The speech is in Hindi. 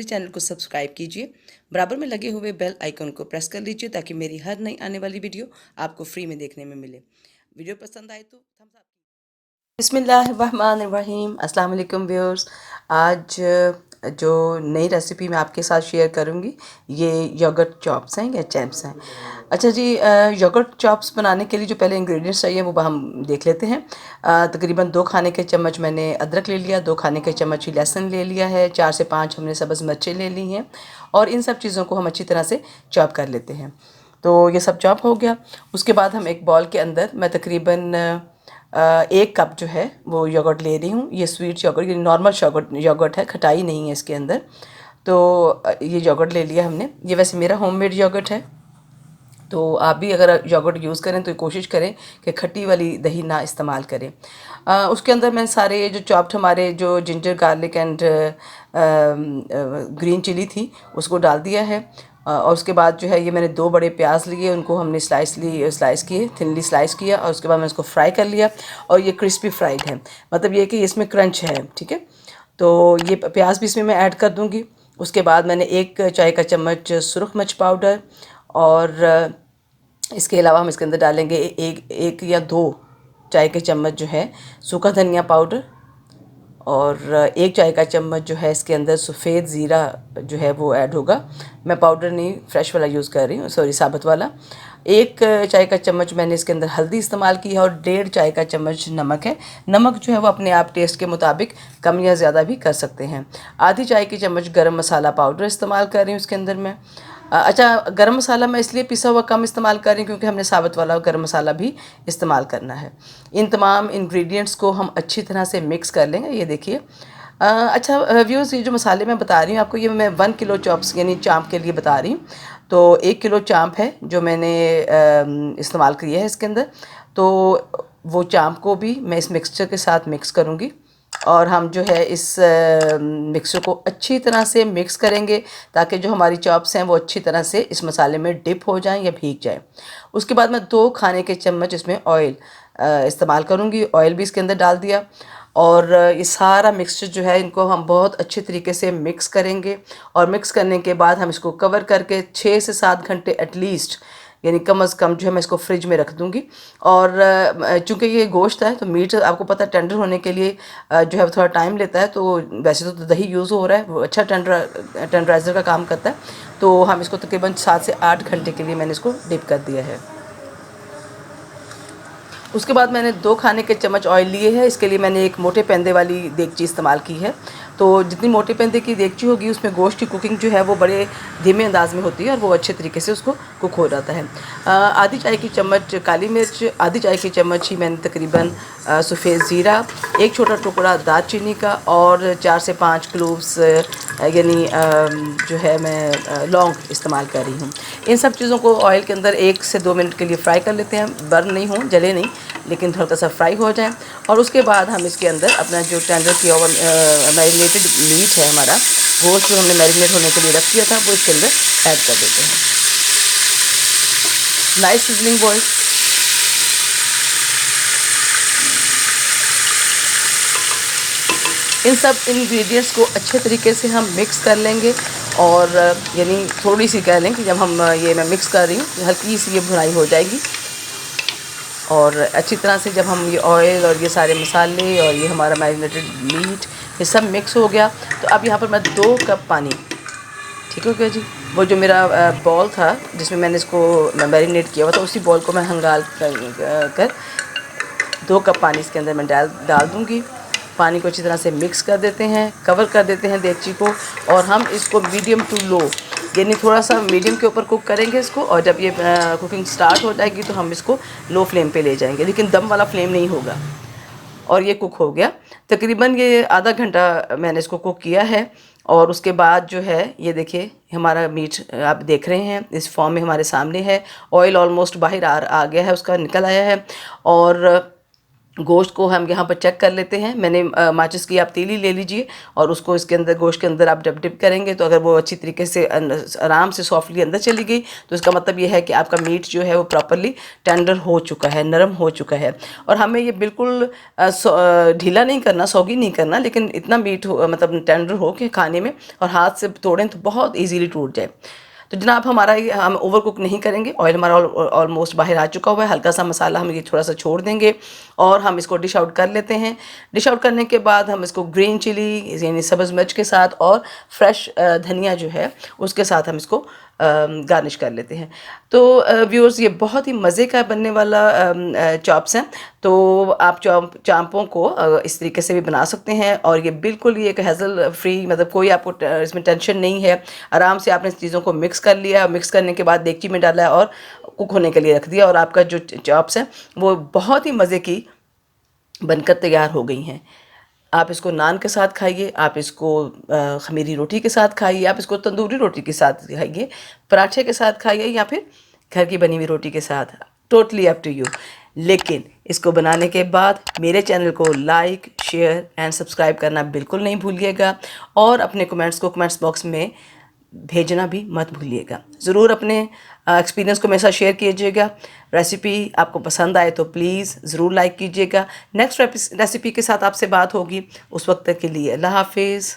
चैनल को सब्सक्राइब कीजिए, बराबर में लगे हुए बेल आइकन को प्रेस कर लीजिए ताकि मेरी हर नई आने वाली वीडियो आपको फ्री में देखने में मिले। वीडियो पसंद आए तो थम्स अप। बिस्मिल्लाहिर्रहमानिर्रहीम। अस्सलाम वालेकुम व्यूअर्स। आज जो नई रेसिपी मैं आपके साथ शेयर करूंगी ये योगर्ट चॉप्स हैं या चैम्प्स हैं। अच्छा जी, योगर्ट चॉप्स बनाने के लिए जो पहले इंग्रेडिएंट्स चाहिए वो हम देख लेते हैं। तकरीबन 2 खाने के चम्मच मैंने अदरक ले लिया, 2 खाने के चम्मच ही लहसुन ले लिया है, 4 से 5 हमने सब्ज़ मिर्चें ले ली हैं और इन सब चीज़ों को हम अच्छी तरह से चॉप कर लेते हैं। तो ये सब चॉप हो गया। उसके बाद हम एक बॉल के अंदर मैं तकरीबन 1 कप जो है वो योगर्ट ले रही हूँ। ये स्वीट योगर्ट, ये नॉर्मल योगर्ट है, खटाई नहीं है इसके अंदर। तो ये योगर्ट ले लिया हमने। ये वैसे मेरा होममेड योगर्ट है, तो आप भी अगर योगर्ट यूज़ करें तो कोशिश करें कि खट्टी वाली दही ना इस्तेमाल करें। उसके अंदर मैंने सारे जो चॉप्ड हमारे जो ginger garlic and green chilli थी उसको डाल दिया है। और उसके बाद जो है ये मैंने 2 बड़े प्याज लिए, उनको हमने स्लाइस किए, थिनली स्लाइस किया और उसके बाद मैंने इसको फ्राई कर लिया। और ये क्रिस्पी फ्राइड है, मतलब ये कि इसमें क्रंच है, ठीक है। तो ये प्याज भी इसमें मैं ऐड कर दूँगी। उसके बाद मैंने 1 चाय का चम्मच सुरख मिर्च पाउडर और इसके अलावा हम इसके अंदर डालेंगे एक या 2 चाय के चम्मच जो है सूखा धनिया पाउडर और 1 चाय का चम्मच जो है इसके अंदर सफ़ेद ज़ीरा जो है वो ऐड होगा। मैं पाउडर नहीं, फ्रेश वाला यूज़ कर रही हूँ, सॉरी साबुत वाला। 1 चाय का चम्मच मैंने इसके अंदर हल्दी इस्तेमाल की है और 1.5 चाय का चम्मच नमक है। नमक जो है वो अपने आप टेस्ट के मुताबिक कम या ज़्यादा भी कर सकते हैं। आधी चाय की चम्मच गरम मसाला पाउडर इस्तेमाल कर रही हूँ इसके अंदर मैं। अच्छा, गरम मसाला मैं इसलिए पिसा हुआ कम इस्तेमाल कर रही हूँ क्योंकि हमने साबुत वाला गरम मसाला भी इस्तेमाल करना है। इन तमाम इंग्रेडिएंट्स को हम अच्छी तरह से मिक्स कर लेंगे। ये देखिए। अच्छा व्यूअर्स, ये जो मसाले मैं बता रही हूँ आपको, ये मैं 1 किलो चॉप्स यानी चाँप के लिए बता रही हूँ। तो 1 किलो चाँप है जो मैंने इस्तेमाल किया है इसके अंदर। तो वो चाँप को भी मैं इस मिक्सचर के साथ मिक्स करूँगी और हम जो है इस मिक्सर को अच्छी तरह से मिक्स करेंगे ताकि जो हमारी चॉप्स हैं वो अच्छी तरह से इस मसाले में डिप हो जाएं या भीग जाएं। उसके बाद मैं 2 खाने के चम्मच इसमें ऑयल इस्तेमाल करूंगी। ऑयल भी इसके अंदर डाल दिया और ये सारा मिक्सचर जो है इनको हम बहुत अच्छे तरीके से मिक्स करेंगे। और मिक्स करने के बाद हम इसको कवर करके 6 से 7 घंटे एटलीस्ट, यानी कम अज़ कम जो है मैं इसको फ्रिज में रख दूँगी। और चूँकि ये गोश्त है तो मीट आपको पता है टेंडर होने के लिए जो है थोड़ा टाइम लेता है। तो वैसे तो दही यूज़ हो रहा है, वो अच्छा टेंडराइज़र का काम करता है। तो हम इसको तकरीबन 7 से 8 घंटे के लिए मैंने इसको डिप कर दिया है। उसके बाद मैंने 2 खाने के चम्मच ऑयल लिए हैं। इसके लिए मैंने एक मोटे पेंदे वाली देगची इस्तेमाल की है। तो जितनी मोटे पेंदे की देगची होगी उसमें गोश्त की कुकिंग जो है वो बड़े धीमे अंदाज में होती है और वो अच्छे तरीके से उसको कुक हो जाता है। आधी चाय की चम्मच काली मिर्च, आधी चाय की चम्मच ही मैंने तकरीबन सफ़ेद ज़ीरा, 1 छोटा टुकड़ा दालचीनी का और 4 से 5 क्लोव्स यानी जो है मैं लौंग इस्तेमाल कर रही हूँ। इन सब चीज़ों को ऑयल के अंदर 1 से 2 मिनट के लिए फ्राई कर लेते हैं, बर्न नहीं हो, जले नहीं, लेकिन हल्का सा फ्राई हो जाए। और उसके बाद हम इसके अंदर अपना जो टेंडर किया हुआ मैरिनेटेड मीट है, हमारा गोश्त जो हमने मैरिनेट होने के लिए रख दिया था, वो इसके अंदर ऐड कर देते हैं। Nice sizzling boil. इन सब इंग्रेडिएंट्स को अच्छे तरीके से हम मिक्स कर लेंगे और यानी थोड़ी सी कह लें कि जब हम ये मैं मिक्स कर रही हूँ हल्की सी ये भुनाई हो जाएगी। और अच्छी तरह से जब हम ये ऑयल और ये सारे मसाले और ये हमारा मैरिनेटेड मीट ये सब मिक्स हो गया, तो अब यहाँ पर मैं 2 कप पानी, ठीक हो गया जी। वो जो मेरा बॉल था जिसमें मैंने इसको मैरिनेट किया हुआ था, उसी बॉल को मैं हंगाल कर 2 कप पानी इसके अंदर मैं डाल दूँगी। पानी को अच्छी तरह से मिक्स कर देते हैं, कवर कर देते हैं देगची को और हम इसको मीडियम टू लो यानी थोड़ा सा मीडियम के ऊपर कुक करेंगे इसको। और जब ये कुकिंग स्टार्ट हो जाएगी तो हम इसको लो फ्लेम पे ले जाएंगे, लेकिन दम वाला फ्लेम नहीं होगा। और ये कुक हो गया। तकरीबन ये आधा घंटा मैंने इसको कुक किया है। और उसके बाद जो है ये देखिए हमारा मीट आप देख रहे हैं इस फॉर्म में हमारे सामने है। ऑयल ऑलमोस्ट बाहर आ गया है, उसका निकल आया है। और गोश्त को हम यहाँ पर चेक कर लेते हैं। मैंने माचिस की आप तीली ले लीजिए और उसको इसके अंदर, गोश्त के अंदर आप जब डिप करेंगे तो अगर वो अच्छी तरीके से आराम से सॉफ्टली अंदर चली गई तो इसका मतलब ये है कि आपका मीट जो है वो प्रॉपरली टेंडर हो चुका है, नरम हो चुका है। और हमें ये बिल्कुल ढीला नहीं करना, सौगी नहीं करना, लेकिन इतना मीट हो, मतलब टेंडर हो कि खाने में और हाथ से तोड़ें तो बहुत ईजीली टूट जाए। तो जनाब हमारा ये, हम ओवर कुक नहीं करेंगे, ऑयल हमारा ऑलमोस्ट बाहर आ चुका हुआ है। हल्का सा मसाला हम ये थोड़ा सा छोड़ देंगे और हम इसको डिश आउट कर लेते हैं। डिश आउट करने के बाद हम इसको ग्रीन चिली यानी सब्ज़ मिर्च के साथ और फ्रेश धनिया जो है उसके साथ हम इसको गार्निश कर लेते हैं। तो व्यूअर्स ये बहुत ही मज़े का बनने वाला चॉप्स हैं। तो आप चांपों को इस तरीके से भी बना सकते हैं और ये बिल्कुल ही एक हैज़ल फ्री, मतलब कोई आपको इसमें टेंशन नहीं है। आराम से आपने चीज़ों को मिक्स कर लिया, मिक्स करने के बाद देगची में डाला और कुक होने के लिए रख दिया और आपका जो चॉप्स है वो बहुत ही मज़े की बनकर तैयार हो गई हैं। आप इसको नान के साथ खाइए, आप इसको खमीरी रोटी के साथ खाइए, आप इसको तंदूरी रोटी के साथ खाइए, पराठे के साथ खाइए या फिर घर की बनी हुई रोटी के साथ, टोटली अप टू यू। लेकिन इसको बनाने के बाद मेरे चैनल को लाइक, शेयर एंड सब्सक्राइब करना बिल्कुल नहीं भूलिएगा और अपने कमेंट्स को कमेंट्स बॉक्स में भेजना भी मत भूलिएगा। ज़रूर अपने एक्सपीरियंस को मेरे साथ शेयर कीजिएगा। रेसिपी आपको पसंद आए तो प्लीज़ ज़रूर लाइक कीजिएगा। नेक्स्ट रेसिपी के साथ आपसे बात होगी, उस वक्त तक के लिए अल्लाह हाफिज़।